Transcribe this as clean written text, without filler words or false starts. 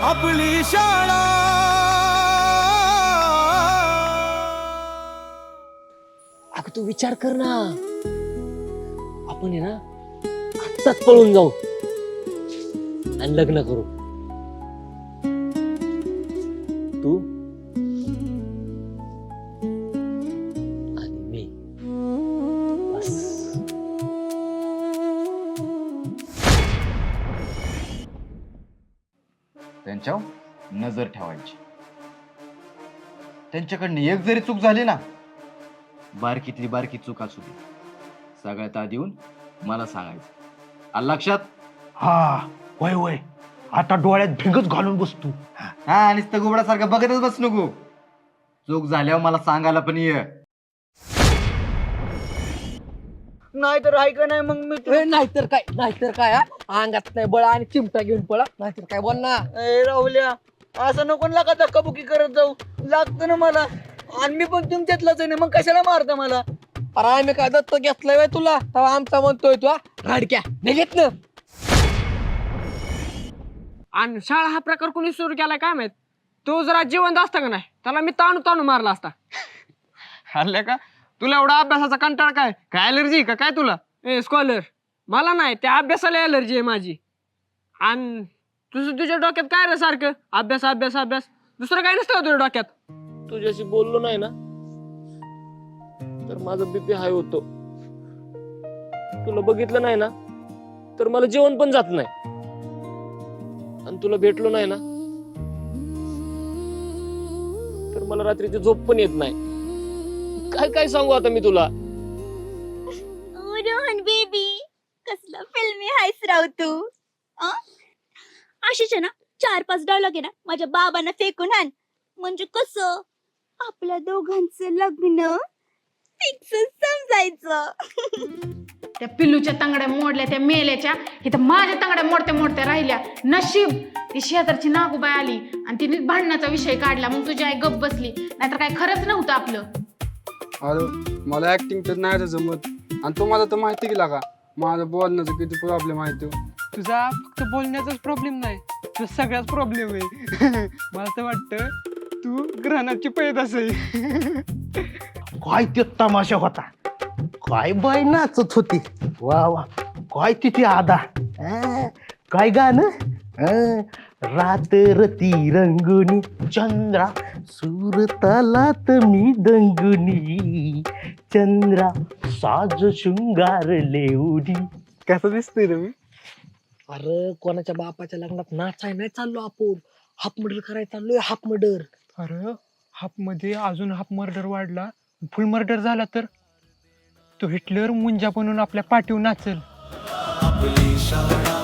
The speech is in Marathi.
आपली शाळा. अगं तू विचार कर ना, आपण आहे ना आत्ताच पळून जाऊ आणि लग्न करू. तू आणि मी, बस. त्यांच्यावर नजर ठेवायची. त्यांच्याकडनं एक जरी चूक झाली ना, बारकीतली बारकी चूक असू दे, सगळ्यात आधी येऊन मला सांगायचं. आलं लक्षात? हा वय वय, आता डोळ्यात भिंगच घालून बसतो. हा, आणि गुबडासारखं बघतच बस नको. चूक झाल्यावर मला सांगायला पण ये. नाहीतर आहे का नाही मग मी नाहीतर काय हा? अंगात नाही बळा आणि चिमटा घेऊन पळा, नाहीतर काय बोल ना. राहुल्या, असं नको ना का धक्काबुक्की करत जाऊ. लागतं ना मला, आणि मी पण तुमच्यातलाच आहे ना, मग कशाला मारता मला? अरे आम्ही काय दत्त घेतलंय व्हय तुला? तेव्हा आमचा म्हणतोय तू राडक्या नाही घेत ना. आणि शाळा हा प्रकार कोणी सुरू केलाय काय माहित. तो जरा जिवंत असता का नाही, त्याला मी ताणू ताणू मारला असता. हल्ल्या का तुला एवढा अभ्यासाचा कंटाळ काय काय अलर्जी का काय तुला? ए स्कॉलर, मला नाही त्या अभ्यासाला अलर्जी आहे माझी. आणि तुझ्या डोक्यात काय रे सारखं अभ्यास अभ्यास अभ्यास, दुसरं काय नसतं तुझ्या डोक्यात? तुझ्याशी बोललो नाही ना तर माझं बीपी हाय होतो. तुला बघितलं नाही ना तर मला जेवण पण जात नाही, आणि तुला भेटलो नाही ना तर मला रात्रीची झोप पण येत नाही. काय काय सांगू आता मी तुला? रोहन बेबी, कसला फिल्मी हायस राव तू. अशीच आहे ना 4-5 डायलॉग आहे ना माझ्या बाबांना फेकून आण, म्हणजे कसं आपल्या दोघांचं लग्न फिक्स समजायचं. त्या पिल्लूच्या तांगड्या मोडल्या, त्या मेल्याच्या इथं माझ्या तांगड्या मोडत्या मोडत्या राहिल्या. नशीब ती शेजारची नागूबाई आली आणि तिने भांडणाचा विषय काढला, मग तुझी आई गप्प बसली. नाहीतर काय खरंच नव्हतं आपलं. अरे मला ऍक्टिंग तर नाही जमत, आणि तुम्हाला तर माहिती की लागा माझं बोलण्याचं किती प्रॉब्लेम आहे तो. तुझा फक्त बोलण्याचाच प्रॉब्लेम नाही, तुझा सगळ्याच प्रॉब्लेम आहे. मला तर वाटतं तू ग्रहणाची पैदास आहे. काय ते तमाशा होता, काय बाय नाचत होती, वा वा, काय तिथे आदा. काय गाणं, रात रती रंगुनी चंद्रा सुरतालात मी दंगुनी, चंद्रा साज शृंगार लेवडी. कसं दिसतंय रे मी? अरे कोणाच्या बापाच्या लग्नात नाचाय नाही चाललो आपण, हाफ मर्डर करायला चाललोय. Half murder. अरे हाफ मध्ये अजून हाफ मर्डर वाढला, फुल मर्डर झाला तर तो हिटलर मुंजा बनून आपल्या पाठीवर नाचल. आपली शाळा.